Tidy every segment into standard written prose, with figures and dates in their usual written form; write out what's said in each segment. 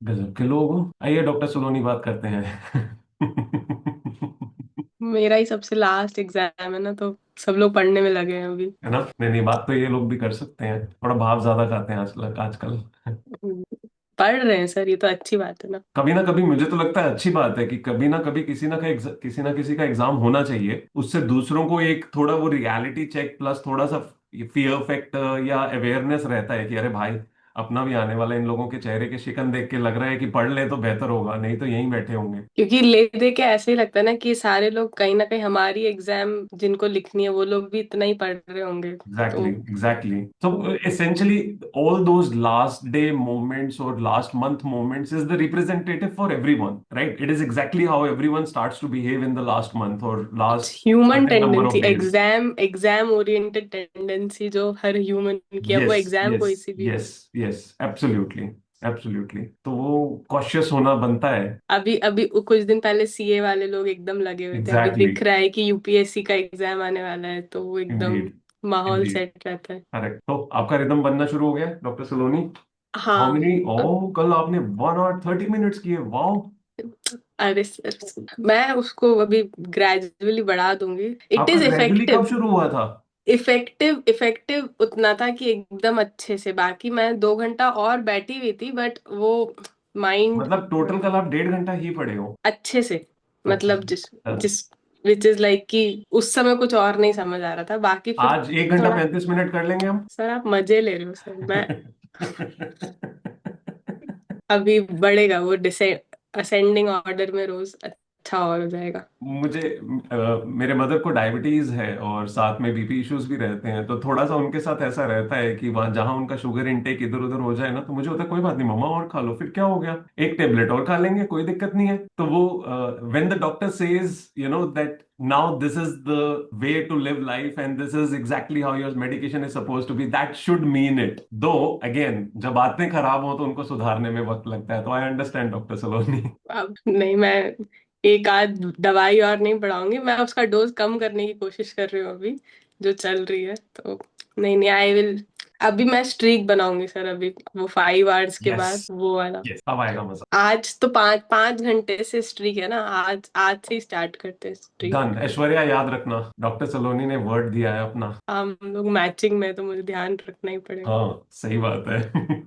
गजब के लोग हो। आइए डॉक्टर सुलोनी बात करते हैं। मेरा ही सबसे लास्ट एग्जाम है ना, तो सब लोग पढ़ने में लगे हैं अभी। है ना? नहीं नहीं, बात तो ये लोग भी कर सकते हैं, थोड़ा भाव ज्यादा खाते हैं आजकल आजकल। हम्म, पढ़ रहे हैं सर, ये तो अच्छी बात है ना। कभी ना कभी मुझे तो लगता है अच्छी बात है कि कभी ना कभी किसी ना किसी का एग्जाम होना चाहिए। उससे दूसरों को एक थोड़ा वो रियलिटी चेक प्लस थोड़ा सा फियर फैक्टर या अवेयरनेस रहता है कि अरे भाई, अपना भी आने वाला है। इन लोगों के चेहरे के शिकन देख के लग रहा है कि पढ़ ले तो बेहतर होगा, नहीं तो यहीं बैठे होंगे। क्योंकि ले दे के ऐसे ही लगता है ना कि सारे लोग कहीं ना कहीं हमारी एग्जाम जिनको लिखनी है वो लोग भी इतना ही पढ़ रहे होंगे। Exactly, तो exactly. So essentially, all those last day moments or last month moments is the representative for everyone, right? It is exactly how everyone starts to behave in the last month or last human certain number tendency, of days. Exam exam oriented tendency जो हर human की है, वो Yes, exam को yes, इसी भी। yes, yes, absolutely, absolutely. तो वो cautious होना बनता है। अभी अभी कुछ दिन पहले सीए वाले लोग एकदम लगे हुए थे, अभी Exactly, दिख रहा है कि यूपीएससी का एग्जाम आने वाला है, तो वो एकदम indeed, माहौल indeed. सेट रहता है। करेक्ट। तो आपका रिदम बनना शुरू हो गया डॉक्टर सलोनी? हाउ हाँ। मेनी? अब ओ, कल आपने 1 आवर 30 मिनट्स किए, वाओ। अरे सर, मैं उसको अभी ग्रेजुअली बढ़ा दूंगी। इट आपका इज ग्रेजुअली कब इफेक्टिव। शुरू हुआ था? इफेक्टिव इफेक्टिव उतना था कि एकदम अच्छे से, बाकी मैं 2 घंटा और बैठी हुई थी, बट वो माइंड मतलब टोटल कल आप 1.5 घंटा ही पढ़े हो? अच्छे से, अच्छा। मतलब जिस चलो। जिस विच इज लाइक कि उस समय कुछ और नहीं समझ आ रहा था, बाकी फिर आज 1 घंटा थोड़ा। 35 मिनट कर लेंगे हम। सर आप मजे ले रहे हो सर, मैं अभी बढ़ेगा वो डिसे असेंडिंग ऑर्डर में, रोज अच्छा और हो जाएगा। मुझे मेरे मदर को डायबिटीज है और साथ में बीपी इश्यूज भी रहते हैं, तो थोड़ा सा उनके साथ ऐसा रहता है कि वहां जहां उनका शुगर इनटेक इधर उधर हो जाए ना, तो मुझे होता है कोई बात नहीं मम्मा, और खा लो, फिर क्या हो गया, एक टेबलेट और खा लेंगे, कोई दिक्कत नहीं है। तो वो when the doctor says that now this is the way to live life and this is exactly how your medication is suppose to be, that should mean it. Though again, जब बातें खराब हो तो उनको सुधारने में वक्त लगता है, तो आई अंडरस्टैंड डॉक्टर सलोनी। अब नहीं, मैं एक आध दवाई और नहीं बढ़ाऊंगी, मैं उसका डोज कम करने की कोशिश कर रही हूँ अभी, जो चल रही है। तो नहीं नहीं, आई विल। अभी मैं स्ट्रीक बनाऊंगी सर, अभी वो 5 आवर्स के यस, बाद वो वाला। यस, अब आएगा मजा। आज तो 5 5 घंटे से स्ट्रीक है ना, आज आज से ही स्टार्ट करते हैं स्ट्रीक। डन। ऐश्वर्या, याद रखना, डॉक्टर सलोनी ने वर्ड दिया है अपना। हम लोग मैचिंग में, तो मुझे ध्यान रखना ही पड़ेगा। हाँ, सही बात है।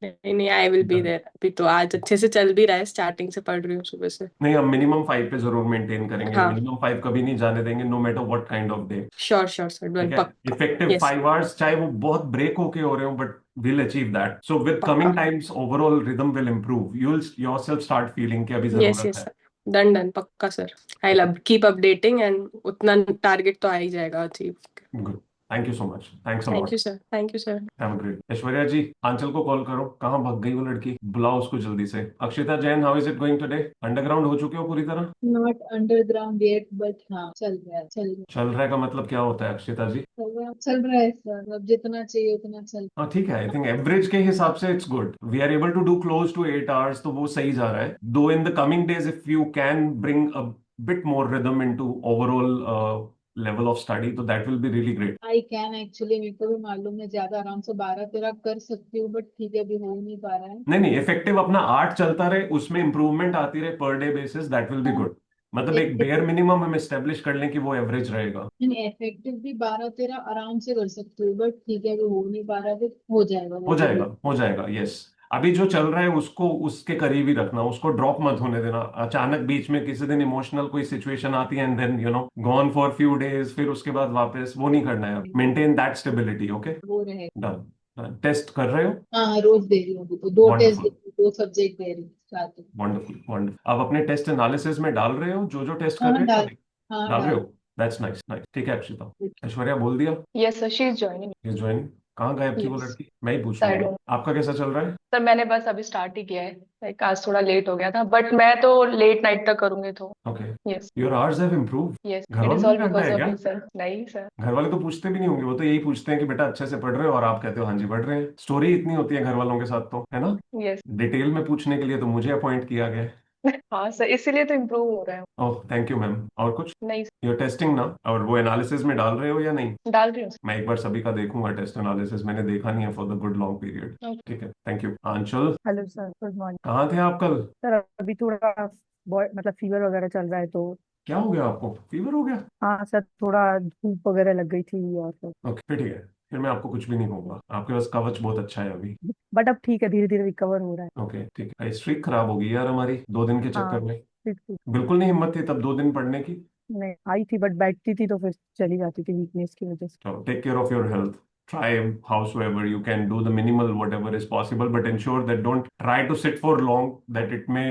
नहीं नहीं, I will be Done. There. अभी तो आज अच्छे से चल भी रहा है, स्टार्टिंग से पढ़ रही हूँ सुबह से। नहीं, हम मिनिमम 5 पे जरूर मेंटेन करेंगे, हाँ। मिनिमम 5 कभी नहीं जाने देंगे, no matter what kind of day. Sure sure sir, done, ठीक है। पक्का। Effective yes. 5 आवर्स, चाहे वो बहुत ब्रेक होके हो रहे हो, but will achieve that. So with पक्का। Coming times overall rhythm will improve, you will yourself start feeling कि अभी यस जरूरत यस है। सर, डन डन, पक्का sir. I love keep updating, and उतना टारगेट तो आ ही जाएगा achieve. Good. Thank you so much, thanks a thank lot. You sir, thank you sir. Have a great. Aishwarya ji, Anchal को कॉल करो, कहाँ भाग गई वो लड़की, बुलाओ उसको जल्दी से। Akshita Jain, how is it going today? Underground हो चुके हो पूरी तरह? नॉट अंडरग्राउंड येट बट हाँ चल रहा है चल रहा है। चल रहा है का मतलब क्या होता है अक्षिता जी? चल रहा है सर, अब जितना चाहिए उतना चल। हाँ ठीक है, आई थिंक एवरेज के हिसाब से it's good, we are able to do close to 8 hours, तो वो सही जा रहा है। Though in the coming days if you can bring a bit more rhythm into overall level of study, तो that will be really great. I can actually, मेरे को भी मालूम है ज्यादा आराम से 12 13 कर सकती हूँ, बट ठीक है अभी हो नहीं पा रहा है। नहीं नहीं, इफेक्टिव अपना 8 चलता रहे, उसमें इंप्रूवमेंट आती रहे per day basis, that will B हाँ। गुड। मतलब एक बेयर मिनिमम हम एस्टेब्लिश कर लें कि वो एवरेज रहेगा। इफेक्टिव भी 12 13 आराम से कर सकती हूँ, बट ठीक है अभी हो नहीं पा रहा है, तो हो जाएगा हो वो भी जाएगा, देख। हो जाएगा, यस। अभी जो चल रहा है उसको उसके करीब ही रखना, उसको ड्रॉप मत होने देना। अचानक बीच में किसी दिन इमोशनल कोई सिचुएशन आती है and then gone for few days, फिर उसके बाद वापस, वो नहीं करना है। Maintain that stability, okay? वो रहे। डन। टेस्ट कर रहे हो? हाँ रोज दे रही हूँ, अभी तो 2 टेस्ट दे वंडरफुल, रही हूँ, 2 सब्जेक्ट दे रही हूँ साथ में। Wonderful, wonderful. अब अपने टेस्ट एनालिसिस में डाल रहे हो जो जो टेस्ट कर हाँ रहे हो डाल। अभी? हाँ डाल रहे डाल। हो? That's nice, nice. ठीक है अक्षिता। ऐश्वर्या बोल दिया? Yes sir, she is joining. Is joining. कहाँ गायब थी वो यस। लड़की, मैं ही पूछ आई लूंगा। डोंट। आपका कैसा चल रहा है? सर मैंने बस अभी स्टार्ट ही किया है, लाइक आज थोड़ा लेट हो गया था, बट मैं तो लेट नाइट तक करूंगी तो। Okay. Yes. Your hours have improve. Yes, घर इट इज वालों ने ऑल डांटा बिकॉज है ऑफ क्या? You sir. नहीं सर। घर वाले तो पूछते भी नहीं होंगे, वो तो यही पूछते हैं कि बेटा अच्छे से पढ़ रहे हो, और आप कहते हो हाँ जी पढ़ रहे हैं। स्टोरी इतनी होती है घर वालों के साथ तो, है ना? यस। डिटेल में पूछने के लिए तो मुझे अपॉइंट किया गया है। हाँ सर, इसीलिए तो इम्प्रूव हो रहा है। Oh thank you ma'am. और कुछ? नहीं, योर टेस्टिंग ना, और वो एनालिसिस में डाल रहे हो या नहीं? डाल रही हूँ। मैं एक बार सभी का देखूंगा टेस्ट एनालिसिस, मैंने देखा नहीं है for the good long period. Okay. ठीक है, thank you. Aanchal, hello sir, good morning. कहाँ थे आप कल? सर अभी थोड़ा मतलब फीवर वगैरह चल रहा है तो। क्या हो गया आपको, फीवर हो गया? हाँ सर, थोड़ा धूप वगैरह लग गई थी और फिर। ओके फिर ठीक है, फिर मैं आपको कुछ भी नहीं होगा, आपके पास कवच बहुत अच्छा है अभी। बट अब ठीक है, धीरे धीरे रिकवर हो रहा है। ओके ठीक है, स्ट्रीक खराब होगी यार हमारी 2 दिन के हाँ चक्कर में। ठीक ठीक। बिल्कुल नहीं हिम्मत थी तब 2 दिन पढ़ने की। नहीं आई थी बट बैठती थी तो फिर चली जाती थी वीकनेस की वजह से। So take care of your health. Try howsoever you can do the minimal whatever is possible, but ensure that don't try to sit for long, that it may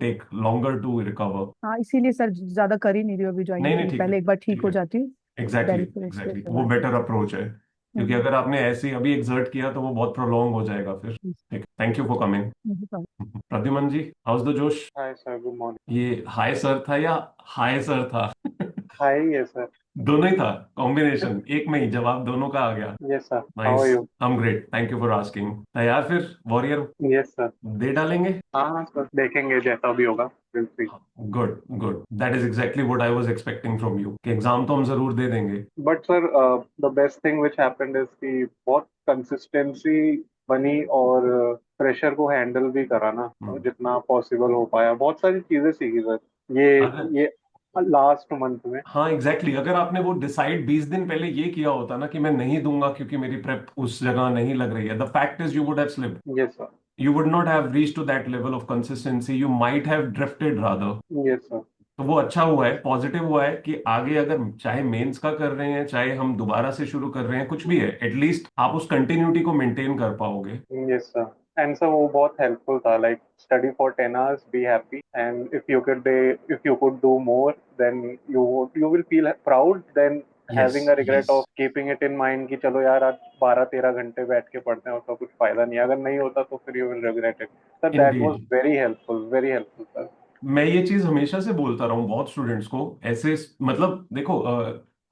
take longer to recover. हाँ इसीलिए sir ज्यादा कर ही नहीं रही हूँ अभी नहीं joining के नहीं लिए, ठीक है, पहले एक बार ठीक ठीक हो है। जाती हूँ। एग्जैक्टली देन फिर उसके एग्जैक्टली, वो बाद। बेटर अप्रोच है, क्योंकि हम्म, अगर आपने ऐसे ही अभी एक्सर्ट किया तो वो बहुत प्रोलॉन्ग हो जाएगा फिर। ठीक, thank you for coming. Hmm, Pradyuman ji, how's the जोश? Hi sir, good morning. ये हाय सर था या हाय सर था? Hi, yes sir. दोनों ही था, कॉम्बिनेशन एक में ही जवाब दोनों का आ गया। Yes sir, how are nice, you? I am great, thank you for asking. तैयार फिर वॉरियर यस सर। दे डालेंगे? हाँ हाँ सर, देखेंगे जैसा भी होगा, will see. Good good, that is exactly what I was expecting from you, कि एग्जाम तो हम जरूर दे देंगे। But sir, the best thing which happened is कि बहुत कंसिस्टेंसी बनी, और प्रेशर को हैंडल भी करा ना, हम्म। जितना पॉसिबल हो पाया। बहुत सारी चीजें सीखी सर, ये अगर ये लास्ट मंथ में। हाँ एग्जैक्टली exactly, अगर आपने वो डिसाइड 20 दिन पहले ये किया होता ना कि मैं नहीं दूंगा क्योंकि मेरी प्रेप उस जगह नहीं लग रही है, the fact is you would have slipped, yes sir. you would not have reached to that level of consistency, you might have drifted rather। Yes sir. तो वो अच्छा हुआ है, पॉजिटिव हुआ है कि आगे अगर चाहे मेंस का कर रहे हैं चाहे हम दोबारा से शुरू कर रहे हैं, कुछ भी है, एटलीस्ट आप उस कंटिन्यूटी को मेंटेन कर पाओगे। Yes sir. एंड सर वो बहुत हेल्पफुल था, like study for 10 hours, be happy, and if you could do more, then you will feel proud, then yes having a regret yes of keeping it in mind कि चलो यार आज 12-13 घंटे बैठ के पढ़ते हैं, उसका कुछ फायदा नहीं है। अगर नहीं होता तो फिर you will regret it. Sir that was Indeed, very helpful sir. मैं ये चीज हमेशा से बोलता रहा हूँ बहुत स्टूडेंट्स को ऐसे, मतलब देखो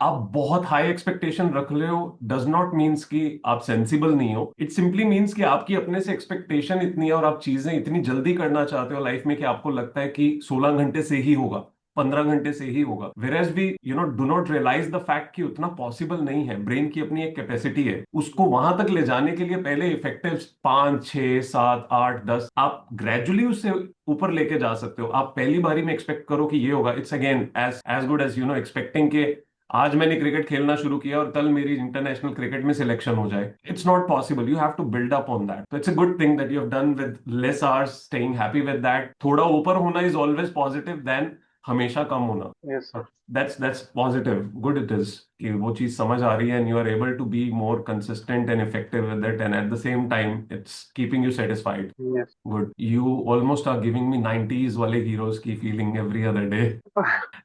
आप बहुत हाई एक्सपेक्टेशन रख रहे हो डज नॉट मीन्स कि आप सेंसिबल नहीं हो, इट सिंपली मीन्स कि आपकी अपने से एक्सपेक्टेशन इतनी है और आप चीजें इतनी जल्दी करना चाहते हो लाइफ में कि आपको लगता है कि 16 घंटे से ही होगा, 15 घंटे से ही होगा, whereas we do not realise the fact कि उतना पॉसिबल नहीं है। ब्रेन की अपनी एक कैपेसिटी है, उसको वहां तक ले जाने के लिए पहले इफेक्टिव 5 6 7 8 10 आप ग्रेजुअली उससे ऊपर लेके जा सकते हो। आप पहली बारी में एक्सपेक्ट करो कि ये होगा, it's again as good as expecting के आज मैंने क्रिकेट खेलना शुरू किया और कल मेरी इंटरनेशनल क्रिकेट में सिलेक्शन हो जाए। It's not possible, you have to build up on that. तो it's a good thing that you have done with less hours, staying happy with that. थोड़ा ऊपर होना इज ऑलवेज पॉजिटिव देन हमेशा कम होना। Yes sir. That's positive, good it is कि वो चीज समझ आ रही है and you are able to be more consistent and effective with it, and at the same time it's keeping you satisfied. Yes. Good, you almost are giving me 90s वाले heroes की feeling every other day.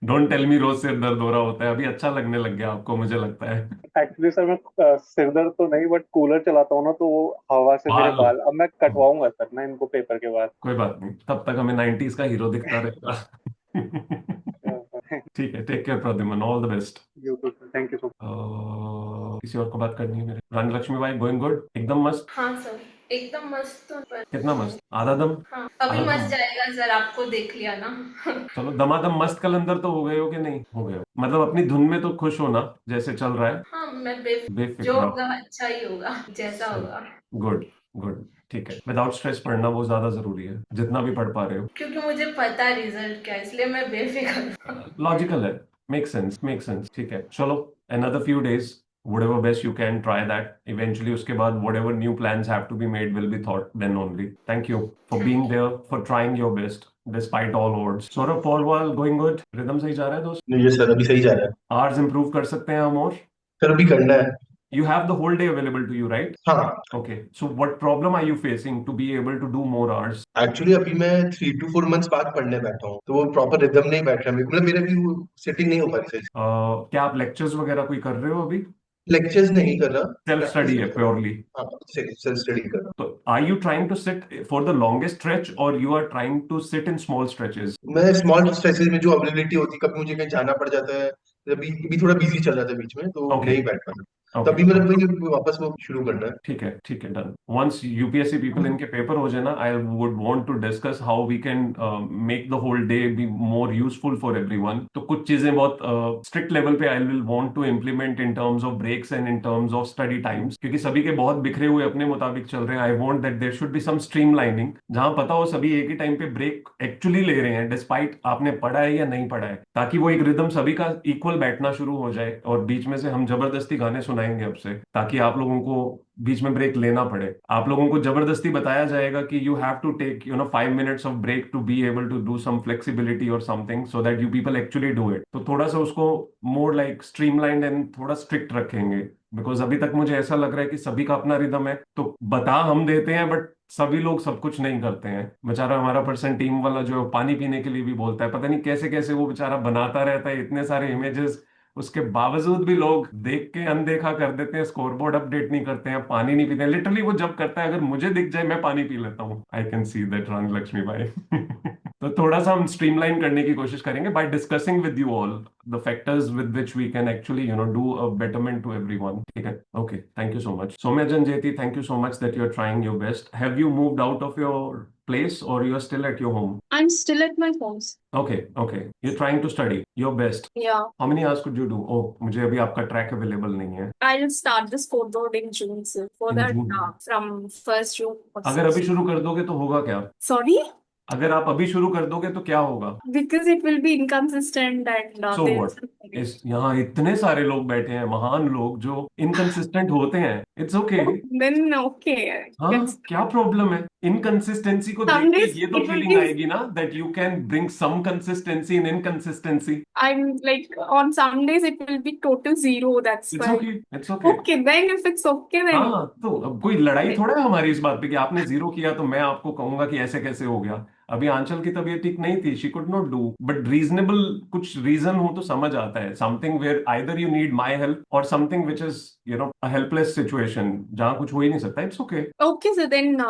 Don't tell me रोज सिर दर्द हो रहा होता है, अभी अच्छा लगने लग गया आपको मुझे लगता है। एक्चुअली सर मैं सिर दर्द तो नहीं, बट कूलर चलाता हूँ ना, तो वो हवा से मेरे बाल, बाल, अब मैं कटवाऊंगा सर ना इनको पेपर के बाद। कोई बात नहीं, तब तक हमें 90s का हीरो दिखता रहेगा। ठीक है, take care Pradyumn, all the best. You too sir, thank you so किसी और को बात करनी है मेरे? रानी लक्ष्मी बाई, गोइंग गुड, एकदम मस्त? हाँ सर, एकदम मस्त। तो पर कितना मस्त? आधा दम? हाँ, अभी आधा मस्त दम? जाएगा सर, आपको देख लिया ना। चलो दमादम मस्त कलंदर तो हो गए हो कि नहीं हो गए हो? मतलब अपनी धुन में तो खुश हो ना जैसे चल रहा है? हाँ, मैं जो बेफिक्र? होगा अच्छा ही होगा, जैसा सही, होगा। गुड गुड, ठीक है। विदाउट स्ट्रेस पढ़ना वो ज्यादा जरूरी है, जितना भी पढ़ पा रहे हो। क्योंकि मुझे पता है रिजल्ट क्या है, इसलिए मैं बेफिक्र हूँ। लॉजिकल है, मेक सेंस मेक सेंस, ठीक है। चलो, another few days, whatever best you can, try that eventually, उसके बाद whatever new plans have to be made will be thought then only. Thank you for being there, for trying your best despite all odds. Saurabh, Paul Wall, going good? Rhythm सही जा रहा है दोस्त? ये sir अभी सही जा रहा है। Hours improve कर सकते हैं हम और? सर अभी करना है। You have the whole day available to you, right? हाँ, Okay, so what problem are you facing to be able to do more hours? Actually अभी मैं 3 to 4 months बाद पढ़ने बैठा हूँ, तो वो प्रॉपर रिदम नहीं बैठ रहा, मतलब मेरा भी वो सेटिंग नहीं हो पा रही सही। क्या आप लेक्चर्स वगैरह कोई कर रहे हो अभी? लेक्चर्स नहीं कर रहा, सेल्फ प्रैक्टिस स्टडी है कर रहा प्योरली? हूँ। हाँ, सेल्फ स्टडी कर रहा तो are you trying to sit for the longest stretch or you are trying to sit in small stretches? हूँ। मैं स्मॉल स्ट्रेसेस में जो अवेलेबिलिटी होती है, कभी मुझे कहीं जाना पड़ जाता है, अभी थोड़ा बिजी चल रहा था बीच में, तो Okay. नहीं बैठ पाता। ओके तभी मतलब वही वापस वो शुरू करना है। ठीक है डन वंस यूपीएससी पीपल इनके पेपर हो जाए ना I would want to discuss how we can make the whole day be more useful for everyone तो कुछ चीजें बहुत स्ट्रिक्ट लेवल पे I will want to implement in terms of breaks and in terms of study times क्योंकि सभी के बहुत बिखरे हुए अपने मुताबिक चल रहे हैं I want that there should be some streamlining जहां पता हो सभी एक ही टाइम पे ब्रेक एक्चुअली ले रहे हैं डिस्पाइट आपने पढ़ा है या नहीं पढ़ा है ताकि वो एक रिदम सभी का इक्वल बैठना शुरू हो जाए और बीच में से हम जबरदस्ती गाने सुनाएंगे अब से ताकि आप लोगों को बीच में ब्रेक लेना पड़े आप लोगों को जबरदस्ती बताया जाएगा कि you have to take 5 minutes of break to be able to do some flexibility और something so that you people actually do it तो थोड़ा सा उसको मोर लाइक स्ट्रीमलाइंड एंड थोड़ा स्ट्रिक्ट रखेंगे बिकॉज अभी तक मुझे ऐसा लग रहा है कि सभी का अपना रिदम है तो बता हम देते हैं बट सभी लोग सब कुछ नहीं करते हैं बेचारा हमारा पर्सन टीम वाला जो है वो पानी पीने के लिए भी बोलता है पता नहीं कैसे कैसे वो बेचारा बनाता रहता है इतने सारे इमेजेस उसके बावजूद भी लोग देख के अनदेखा कर देते हैं स्कोरबोर्ड अपडेट नहीं करते हैं पानी नहीं पीते लिटरली वो जब करता है अगर मुझे दिख जाए मैं पानी पी लेता हूँ आई कैन सी दैट रंग लक्ष्मी भाई तो थोड़ा सा हम स्ट्रीमलाइन करने की कोशिश करेंगे by discussing with you all the factors with which we can actually do a betterment to everyone ठीक है okay thank you so much Saumya जनजेती thank you so much that you are trying your best have you moved out of your place or you're still at your home? I'm still at my house. Okay. You're trying to study your best. Yeah. How many hours could you do? Oh, मुझे अभी आपका track available नहीं है I'll start the scoreboard in June, sir. For in that, June from 1st June. अगर अभी शुरू कर दोगे तो होगा क्या Sorry? अगर आप अभी शुरू कर दोगे तो क्या होगा Because it will be inconsistent and so there's what is यहाँ इतने सारे लोग बैठे हैं महान लोग जो इनकंसिस्टेंट होते हैं इट्स ओके then okay. हाँ It's, क्या प्रॉब्लम है इनकंसिस्टेंसी को देख some के days ये तो it will फीलिंग be. आएगी ना that you can bring some consistency in inconsistency I'm like on some days it will be total zero. That's it's why. Okay it's okay Okay, then if it's okay, then हाँ तो अब कोई लड़ाई थोड़ा है हमारी इस बात पे कि आपने जीरो किया तो मैं आपको कहूंगा कि ऐसे कैसे हो गया अभी आंचल की तबीयत ठीक नहीं थी she could not do but reasonable कुछ रीजन हो तो समझ आता है something where either you need my help और something which is a helpless situation जहां कुछ हो ही नहीं सकता it's okay okay, so then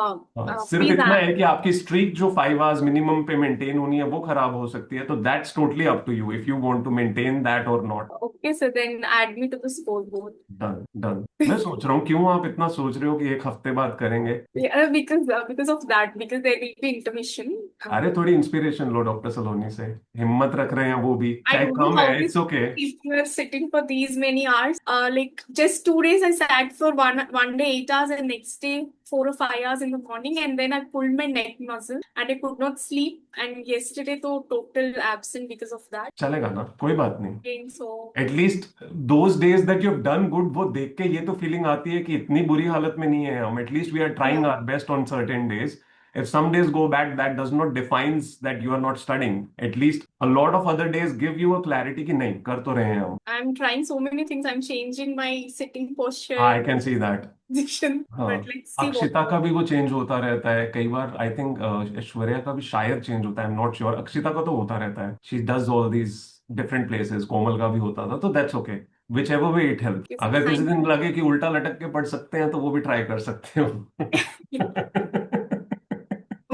सिर्फ please इतना ask. है कि आपकी स्ट्रीक जो 5 आवर्स मिनिमम पे मेंटेन होनी है वो खराब हो सकती है तो that's totally up to you if you want to maintain that और not Okay, so then add me to the scoreboard. Done मैं सोच रहा हूँ क्यों आप इतना सोच रहे हो कि एक हफ्ते बाद करेंगे Yeah, because of that, because there will be intermission. अरे थोड़ी इंस्पिरेशन लो डॉक्टर सलोनी से हिम्मत रख रहे हैं वो भी I चाहे don't know कम how है these it's okay people are sitting for these many hours. Like just 2 days I sat for one day 8 hours and next day 4 or 5 hours in the morning and then I pulled my neck muscle and I could not sleep and yesterday तो total absent because of that. चलेगा ना कोई बात नहीं Again, so at least those days that you have done good वो देख के ये तो फीलिंग आती है कि इतनी बुरी हालत में नहीं है हम at least we are trying our best on certain days if some days go bad that does not defines that you are not studying at least a lot of other days give you a clarity कि नहीं कर तो रहे हैं हम I'm trying so many things. I'm changing my sitting posture, I can see that position, हाँ but let's see what. Akshita का भी वो चेंज होता रहता है कई बार आई थिंक ऐश्वर्या का भी शायद चेंज होता है I am not sure Akshita का तो होता रहता है she does all these different places Komal का भी होता था तो that's okay whichever way it help Yes, अगर किसी thank दिन लगे कि उल्टा लटक के पढ़ सकते हैं तो वो भी ट्राई कर सकते हो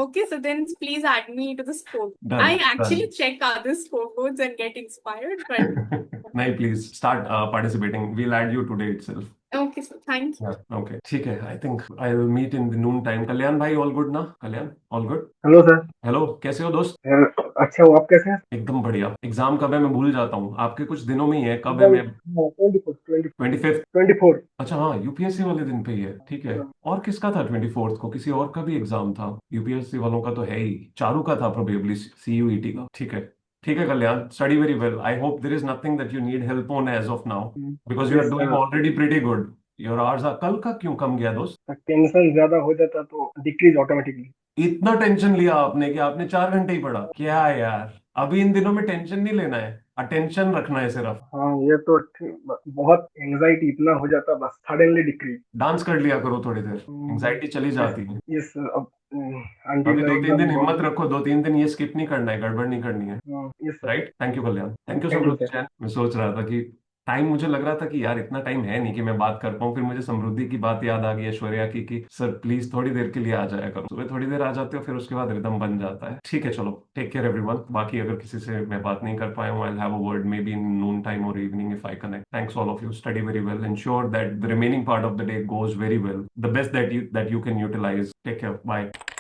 Okay, so then please add me to the score. Done, I actually done. check other scoreboards and get inspired, but नहीं please start participating will add you today itself okay, so thank you. Okay ठीक है I think I will meet in the noon time Kalyan भाई all good ना Kalyan all good hello sir. Hello कैसे हो दोस्त अच्छा हो, आप कैसे हैं? एकदम बढ़िया एग्जाम कब है मैं भूल जाता हूँ आपके कुछ दिनों में ही है कब है मैं 25th 24। अच्छा हाँ यूपीएससी वाले दिन पे ही है ठीक है और किसका था 24th को किसी और का भी एग्जाम था यूपीएससी वालों का तो है ही चारू का था प्रोबेबली सीयूईटी का ठीक है Kalyan study very well I hope there is nothing that you need help on as of now because you are doing already pretty good your hours are कल का क्यों कम गया दोस्त टेंशन ज्यादा हो जाता तो डिक्रीज ऑटोमेटिकली। इतना टेंशन लिया आपने कि आपने 4 घंटे ही पढ़ा क्या यार अभी इन दिनों में टेंशन नहीं लेना है अटेंशन रखना है सिर्फ हाँ ये तो बहुत एंजाइटी इतना हो जाता बस सडनली डिक्रीज। डांस कर लिया करो थोड़ी देर एंजाइटी चली जाती है यस अब अभी 2-3 दिन हिम्मत रखो 2-3 दिन ये स्किप नहीं करना है गड़बड़ नहीं करनी है yes right thank you Kalyan thank you so much मैं सोच रहा था कि टाइम मुझे लग रहा था कि यार इतना टाइम है नहीं कि मैं बात कर पाऊँ। फिर मुझे समृद्धि की बात याद आ गई, ऐश्वर्या की, कि सर प्लीज थोड़ी देर के लिए आ जाया करो। सुबह थोड़ी देर आ जाते हो, फिर उसके बाद रिदम बन जाता है। ठीक है, चलो, टेक केयर एवरीवन। बाकी अगर किसी से मैं बात नहीं कर पाया हूँ, I have a word maybe in noon time और evening if I connect. Thanks all of you, study very well, ensure that the remaining part of the day goes very well, the best that you can utilize. Take care, bye.